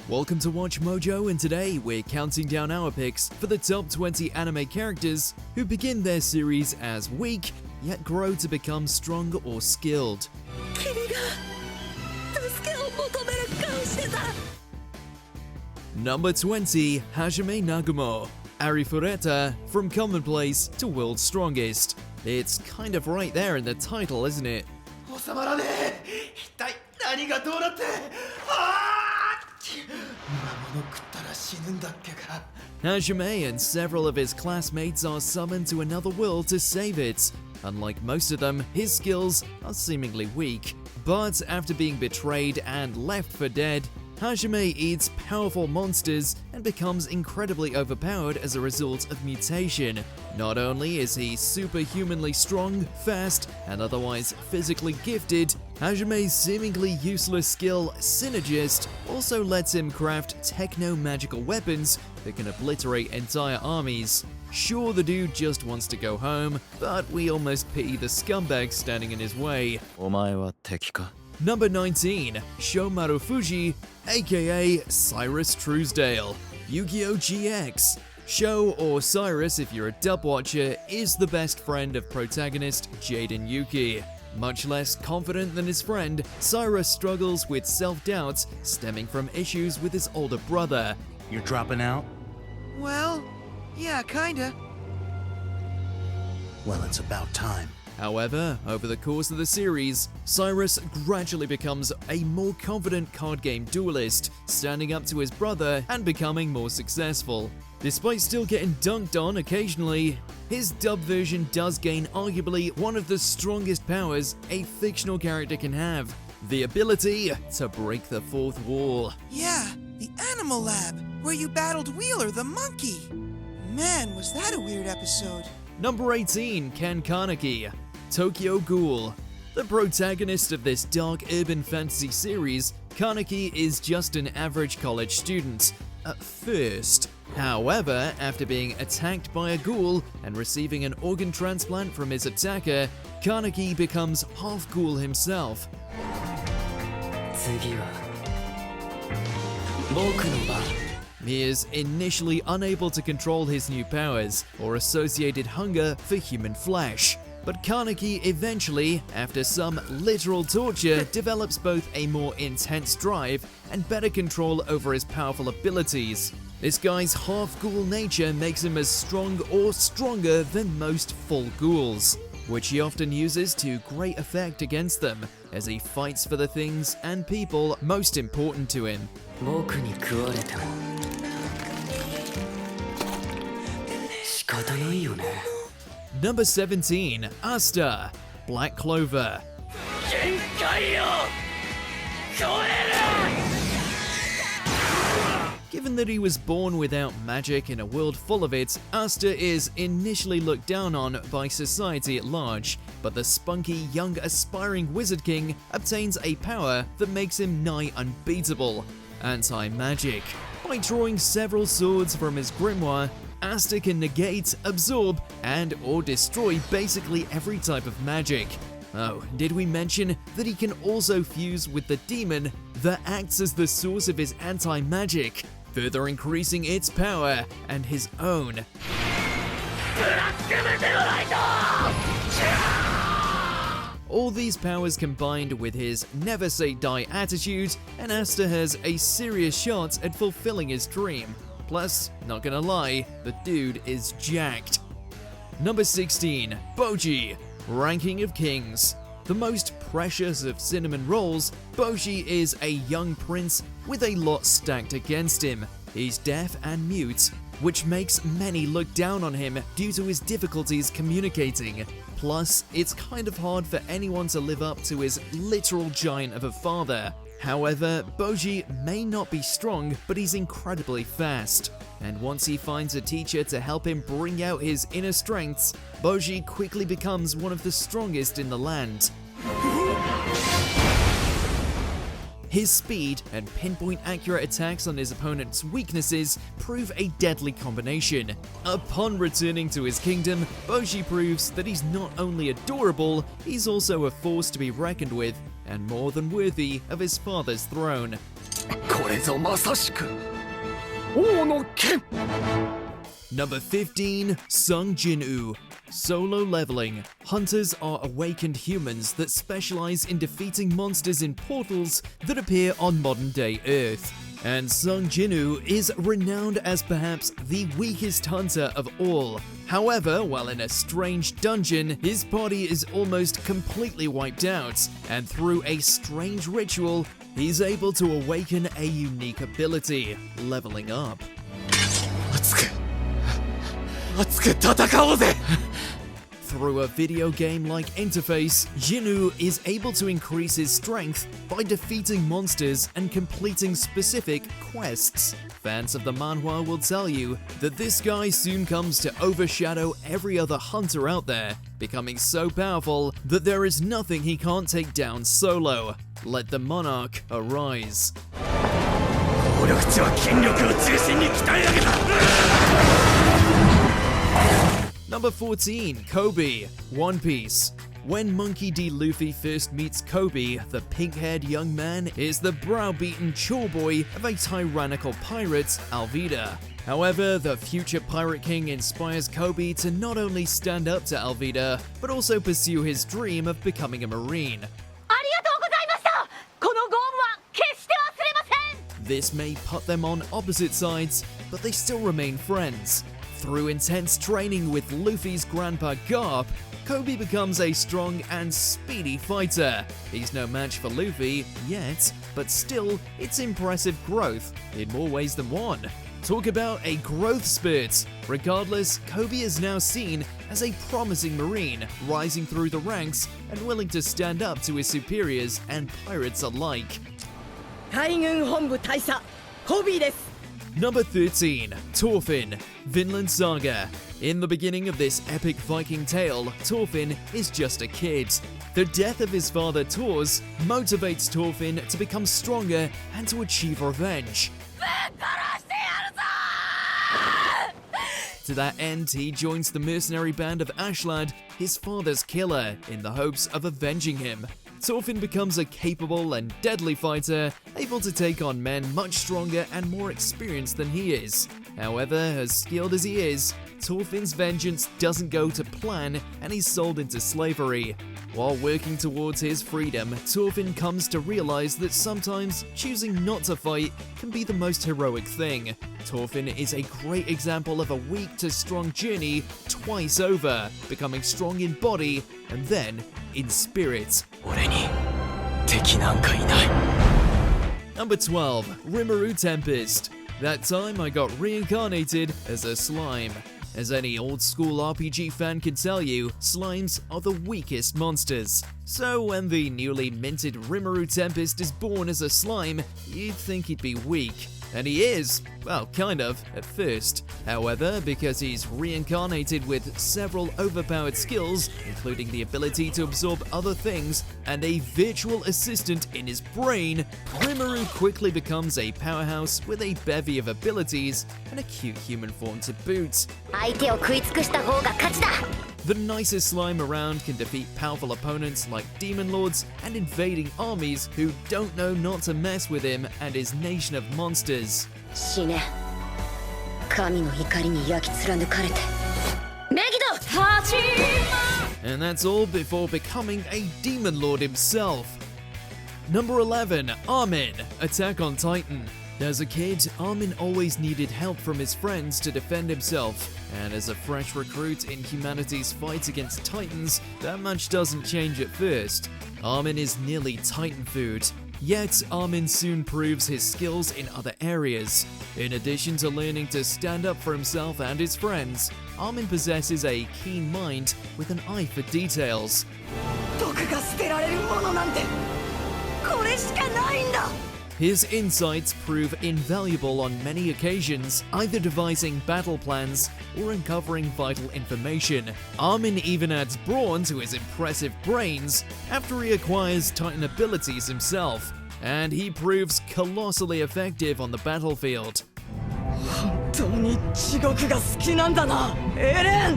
Welcome to Watch Mojo, and today we're counting down our picks for the top 20 anime characters who begin their series as weak, yet grow to become strong or skilled. Number 20, Hajime Nagumo. Arifureta, from commonplace to world's strongest. It's kind of right there in the title, isn't it? Hajime and several of his classmates are summoned to another world to save it. Unlike most of them, his skills are seemingly weak. But after being betrayed and left for dead, Hajime eats powerful monsters and becomes incredibly overpowered as a result of mutation. Not only is he superhumanly strong, fast, and otherwise physically gifted, Hajime's seemingly useless skill, Synergist, also lets him craft techno-magical weapons that can obliterate entire armies. Sure, the dude just wants to go home, but we almost pity the scumbag standing in his way. Number 19, Sharu Fuji, aka Cyrus Truesdale, Yu-Gi-Oh! GX. Sho, or Cyrus if you're a dub watcher, is the best friend of protagonist Jaden Yuki. Much less confident than his friend, Cyrus struggles with self-doubts stemming from issues with his older brother. You're dropping out? Well, yeah, kinda. Well, it's about time. However, over the course of the series, Cyrus gradually becomes a more confident card game duelist, standing up to his brother and becoming more successful. Despite still getting dunked on occasionally, his dub version does gain arguably one of the strongest powers a fictional character can have: the ability to break the fourth wall. Yeah, the Animal Lab, where you battled Wheeler the monkey. Man, was that a weird episode. Number 18, Kanaki, Tokyo Ghoul. The protagonist of this dark urban fantasy series, Kanaki is just an average college student, at first. However, after being attacked by a ghoul and receiving an organ transplant from his attacker, Kanaki becomes half ghoul himself. He is initially unable to control his new powers or associated hunger for human flesh. But Kanaki eventually, after some literal torture, develops both a more intense drive and better control over his powerful abilities. This guy's half-ghoul nature makes him as strong or stronger than most full ghouls, which he often uses to great effect against them as he fights for the things and people most important to him. Number 17, Aster, Black Clover. Given that he was born without magic in a world full of it, Aster is initially looked down on by society at large, but the spunky young aspiring Wizard King obtains a power that makes him nigh unbeatable: anti-magic. By drawing several swords from his grimoire, Aster can negate, absorb, and or destroy basically every type of magic. Oh, did we mention that he can also fuse with the demon that acts as the source of his anti-magic, further increasing its power and his own. All these powers combined with his never say die attitude, and Aster has a serious shot at fulfilling his dream. Plus, not gonna lie, the dude is jacked. Number 16, Boji, Ranking of Kings. The most precious of cinnamon rolls, Boji is a young prince with a lot stacked against him. He's deaf and mute, which makes many look down on him due to his difficulties communicating. Plus, it's kind of hard for anyone to live up to his literal giant of a father. However, Boji may not be strong, but he's incredibly fast. And once he finds a teacher to help him bring out his inner strengths, Boji quickly becomes one of the strongest in the land. His speed and pinpoint accurate attacks on his opponent's weaknesses prove a deadly combination. Upon returning to his kingdom, Boshi proves that he's not only adorable, he's also a force to be reckoned with, and more than worthy of his father's throne. Number 15. Sung Jinu. Solo leveling. Hunters are awakened humans that specialize in defeating monsters in portals that appear on modern-day Earth. And Sung Jinu is renowned as perhaps the weakest hunter of all. However, while in a strange dungeon, his body is almost completely wiped out, and through a strange ritual, he's able to awaken a unique ability, leveling up. Through a video game-like interface, Jinu is able to increase his strength by defeating monsters and completing specific quests. Fans of the manhwa will tell you that this guy soon comes to overshadow every other hunter out there, becoming so powerful that there is nothing he can't take down solo. Let the monarch arise. Number 14. Kobe. One Piece. When Monkey D. Luffy first meets Kobe, the pink-haired young man is the browbeaten chore-boy of a tyrannical pirate, Alvida. However, the future Pirate King inspires Kobe to not only stand up to Alvida, but also pursue his dream of becoming a Marine. This may put them on opposite sides, but they still remain friends. Through intense training with Luffy's grandpa Garp, Kobe becomes a strong and speedy fighter. He's no match for Luffy yet, but still, it's impressive growth in more ways than one. Talk about a growth spurt. Regardless, Kobe is now seen as a promising Marine, rising through the ranks and willing to stand up to his superiors and pirates alike. Number 13. Thorfinn. Vinland Saga. In the beginning of this epic Viking tale, Thorfinn is just a kid. The death of his father Thors motivates Thorfinn to become stronger and to achieve revenge. To that end, he joins the mercenary band of Ashlad, his father's killer, in the hopes of avenging him. Thorfinn becomes a capable and deadly fighter, able to take on men much stronger and more experienced than he is. However, as skilled as he is, Thorfinn's vengeance doesn't go to plan and he's sold into slavery. While working towards his freedom, Thorfinn comes to realize that sometimes choosing not to fight can be the most heroic thing. Thorfinn is a great example of a weak to strong journey twice over, becoming strong in body and then in spirit. Number 12. Rimuru Tempest. That time I got reincarnated as a slime. As any old school RPG fan can tell you, slimes are the weakest monsters. So when the newly minted Rimuru Tempest is born as a slime, you'd think he'd be weak. And he is, well, kind of, at first. However, because he's reincarnated with several overpowered skills, including the ability to absorb other things and a virtual assistant in his brain, Rimuru quickly becomes a powerhouse with a bevy of abilities and a cute human form to boot. The nicest slime around can defeat powerful opponents like demon lords and invading armies who don't know not to mess with him and his nation of monsters. And that's all before becoming a demon lord himself. Number 11. Armen, Attack on Titan. As a kid, Armen always needed help from his friends to defend himself, and as a fresh recruit in humanity's fight against Titans, that much doesn't change at first. Armen is nearly Titan food, yet Armen soon proves his skills in other areas. In addition to learning to stand up for himself and his friends, Armen possesses a keen mind with an eye for details. His insights prove invaluable on many occasions, either devising battle plans or uncovering vital information. Armen even adds brawn to his impressive brains after he acquires Titan abilities himself. and he proves colossally effective on the battlefield. 本当に地獄が好きなんだな、エレン。い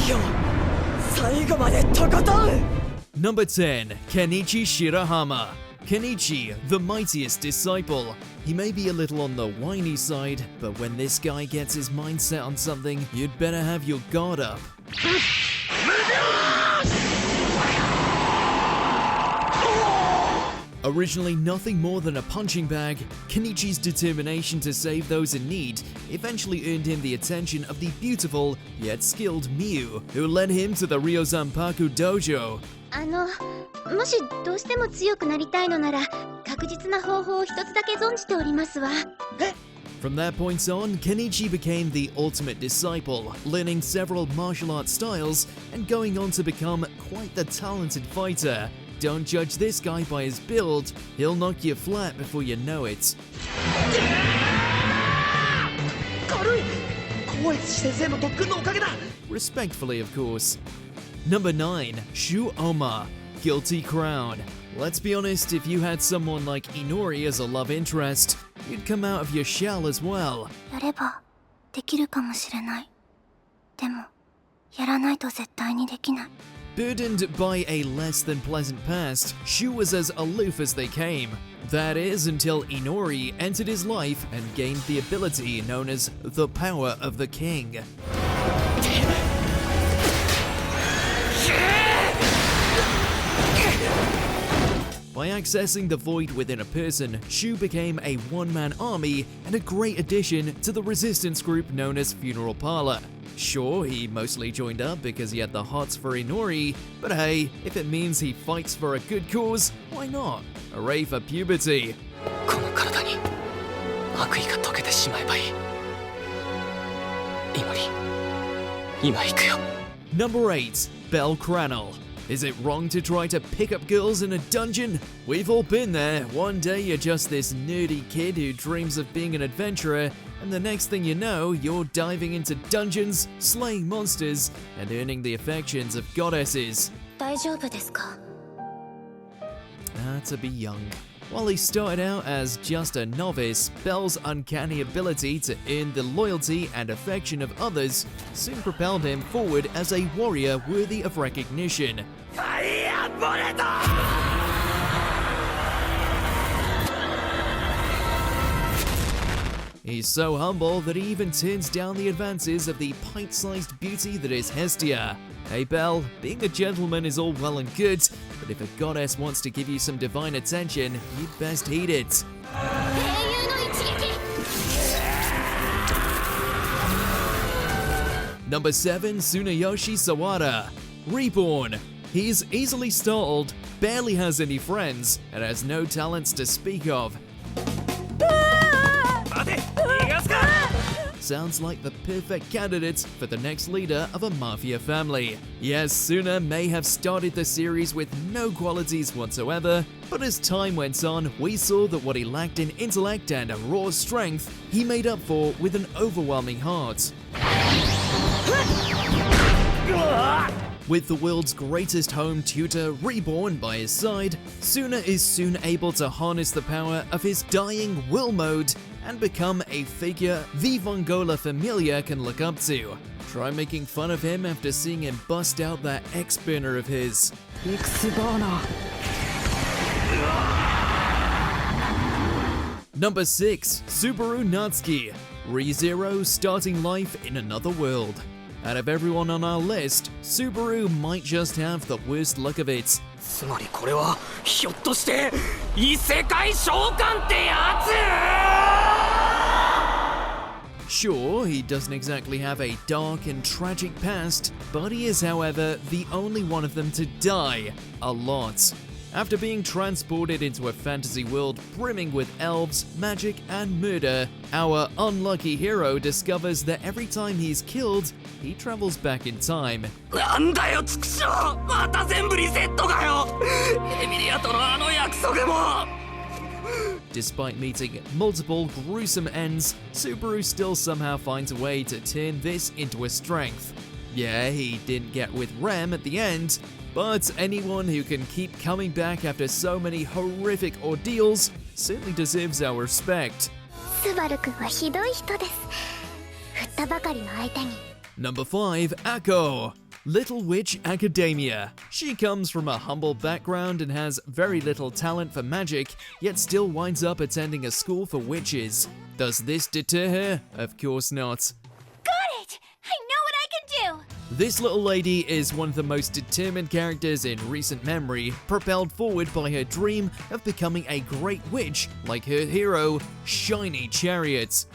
いよ、最後までとことん。 Number 10. Kenichi Shirahama. Kenichi, the mightiest disciple. He may be a little on the whiny side, but when this guy gets his mind set on something, you'd better have your guard up. Originally nothing more than a punching bag, Kenichi's determination to save those in need eventually earned him the attention of the beautiful yet skilled Miu, who led him to the Ryozanpaku dojo. もしどうしても強くなりたいのなら確実な方法を一つだけ存じておりますわ。From that point on, Kenichi became the ultimate disciple, learning several martial arts styles and going on to become quite the talented fighter. Don't judge this guy by his build, he'll knock you flat before you know it. Respectfully, of course. Number 9. Shu Guilty Crown. Let's be honest, if you had someone like Inori as a love interest, you'd come out of your shell as well. やればできるかもしれない。でもやらないと絶対にできない。 Burdened by a less than pleasant past, Shu was as aloof as they came. That is, until Inori entered his life and gained the ability known as the Power of the King. By accessing the void within a person, Shu became a one-man army and a great addition to the resistance group known as Funeral Parlor. Sure, he mostly joined up because he had the hots for Inori, but hey, if it means he fights for a good cause, why not? Hooray for puberty! この体に悪意が溶けてしまえばいい。祈り、今行くよ。 Number 8. Belle Cranel. Is it wrong to try to pick up girls in a dungeon? We've all been there. One day you're just this nerdy kid who dreams of being an adventurer, and the next thing you know, you're diving into dungeons, slaying monsters, and earning the affections of goddesses. 大丈夫ですか? To be young. While he started out as just a novice, Belle's uncanny ability to earn the loyalty and affection of others soon propelled him forward as a warrior worthy of recognition. He's so humble that he even turns down the advances of the pint-sized beauty that is Hestia. Hey Belle, being a gentleman is all well and good, but if a goddess wants to give you some divine attention, you'd best heed it. Number 7. Tsunayoshi Sawada. Reborn. He's easily startled, barely has any friends, and has no talents to speak of. Sounds like the perfect candidate for the next leader of a mafia family. Yes, Suna may have started the series with no qualities whatsoever, but as time went on, we saw that what he lacked in intellect and raw strength, he made up for with an overwhelming heart. With the world's greatest home tutor reborn by his side, Suna is soon able to harness the power of his dying will mode and become a figure the Vongola Familia can look up to. Try making fun of him after seeing him bust out that X-burner of his. Number 6. Subaru Natsuki. ReZero starting life in another world. Out of everyone on our list, Subaru might just have the worst luck of it. つまりこれはひょっとして異世界召喚ってやつ? Sure, he doesn't exactly have a dark and tragic past, but he is, however, the only one of them to die a lot. After being transported into a fantasy world brimming with elves, magic, and murder, our unlucky hero discovers that every time he's killed, he travels back in time. なんだよ、畜生! また全部リセットかよ! エミリアとのあの約束も! Despite meeting multiple gruesome ends, Subaru still somehow finds a way to turn this into a strength. Yeah, he didn't get with Rem at the end, But anyone who can keep coming back after so many horrific ordeals certainly deserves our respect. スバル君はひどい人です。振ったばかりの相手に。Number 5, Akko. Little Witch Academia. She comes from a humble background and has very little talent for magic, yet still winds up attending a school for witches. Does this deter her? Of course not. Got it! I know what I can do! This little lady is one of the most determined characters in recent memory, propelled forward by her dream of becoming a great witch like her hero, Shiny Chariot.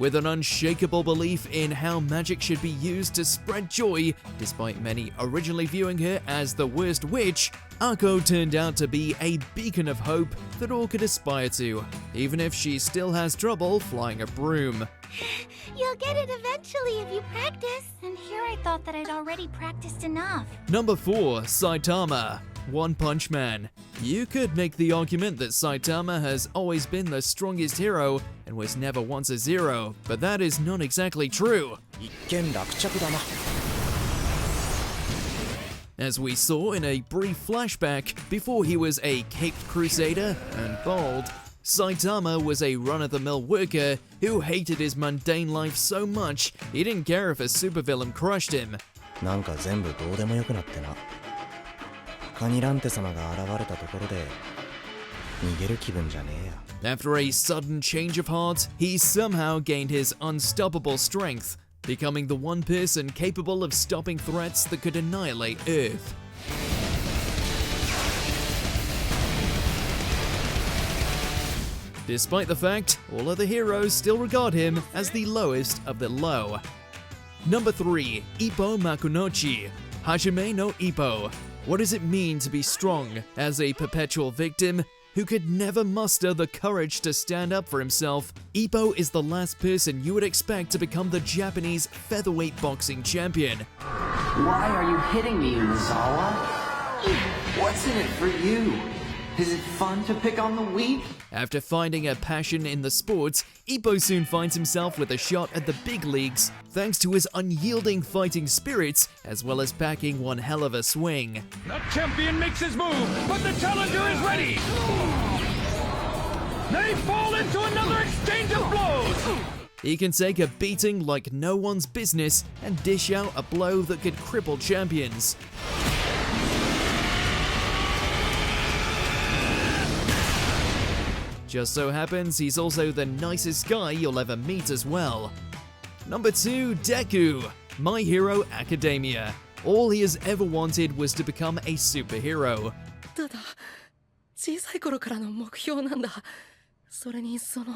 With an unshakable belief in how magic should be used to spread joy, despite many originally viewing her as the worst witch, Akko turned out to be a beacon of hope that all could aspire to, even if she still has trouble flying a broom. You'll get it eventually if you practice. And here I thought that I'd already practiced enough. Number 4, Saitama. One Punch Man. You could make the argument that Saitama has always been the strongest hero and was never once a zero, but that is not exactly true. As we saw in a brief flashback, before he was a caped crusader and bald, Saitama was a run-of-the-mill worker who hated his mundane life so much he didn't care if a supervillain crushed him. なんか全部どうでもよくなってな。カニランテ様が現れたところで逃げる気分じゃねえや。 After a sudden change of heart, he somehow gained his unstoppable strength, becoming the one person capable of stopping threats that could annihilate Earth. Despite the fact, all other heroes still regard him as the lowest of the low. Number 3, Ippo Makunochi. Hajime no Ippo. What does it mean to be strong as a perpetual victim who could never muster the courage to stand up for himself? Ippo is the last person you would expect to become the Japanese featherweight boxing champion. Why are you hitting me, Uzawa? What's in it for you? Is it fun to pick on the weak? After finding a passion in the sport, Ippo soon finds himself with a shot at the big leagues thanks to his unyielding fighting spirit as well as packing one hell of a swing. The champion makes his move, but the challenger is ready! They fall into another exchange of blows! He can take a beating like no one's business and dish out a blow that could cripple champions. Just so happens he's also the nicest guy you'll ever meet as well. Number 2, Deku. My Hero Academia. All he has ever wanted was to become a superhero. ただ小さい頃からの目標なんだ。それにその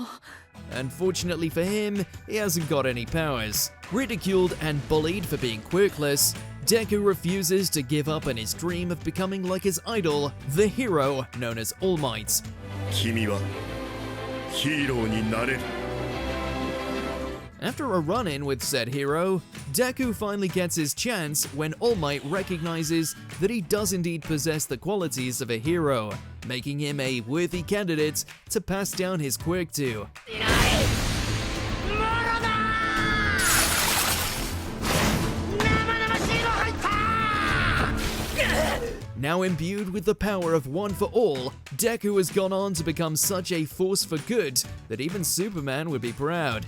Unfortunately for him, he hasn't got any powers. Ridiculed and bullied for being quirkless, Deku refuses to give up on his dream of becoming like his idol, the hero known as All Might. 君はヒーローになれる。 After a run-in with said hero, Deku finally gets his chance when All Might recognizes that he does indeed possess the qualities of a hero, making him a worthy candidate to pass down his quirk to. Now imbued with the power of One for All, Deku has gone on to become such a force for good that even Superman would be proud.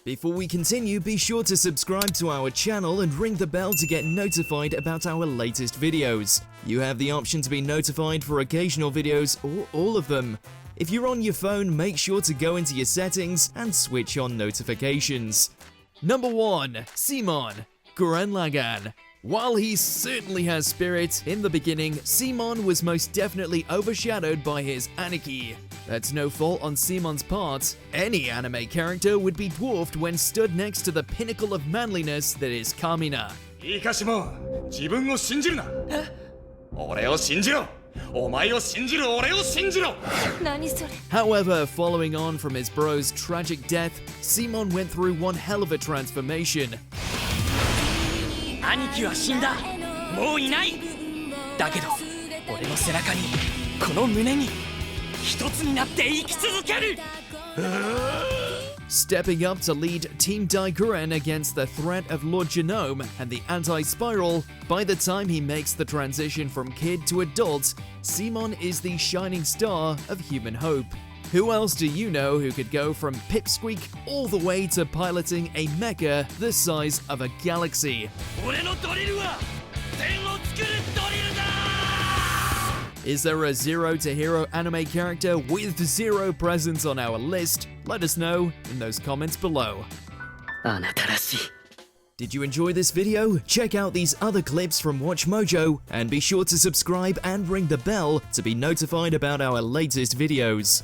Before we continue, be sure to subscribe to our channel and ring the bell to get notified about our latest videos. You have the option to be notified for occasional videos or all of them. If you're on your phone, make sure to go into your settings and switch on notifications. Number 1, Simon, Gurren Lagann. While he certainly has spirit, in the beginning, Simon was most definitely overshadowed by his anarchy. That's no fault on Simon's part. Any anime character would be dwarfed when stood next to the pinnacle of manliness that is Kamina. いいかしも自分を信じるな俺を信じろお前を信じる俺を信じろ However, following on from his bro's tragic death, Simon went through one hell of a transformation. 兄貴は死んだ。もういない。だけど俺の背中にこの胸に一つになって生き続ける Stepping up to lead Team Daiguren against the threat of Lord Genome and the Anti-Spiral, by the time he makes the transition from kid to adult, Simon is the shining star of human hope. Who else do you know who could go from pipsqueak all the way to piloting a mecha the size of a galaxy? 俺のドリルは天を作るドリルだ Is there a zero to hero anime character with zero presence on our list? Let us know in those comments below. あなたらしい Did you enjoy this video? Check out these other clips from WatchMojo and be sure to subscribe and ring the bell to be notified about our latest videos.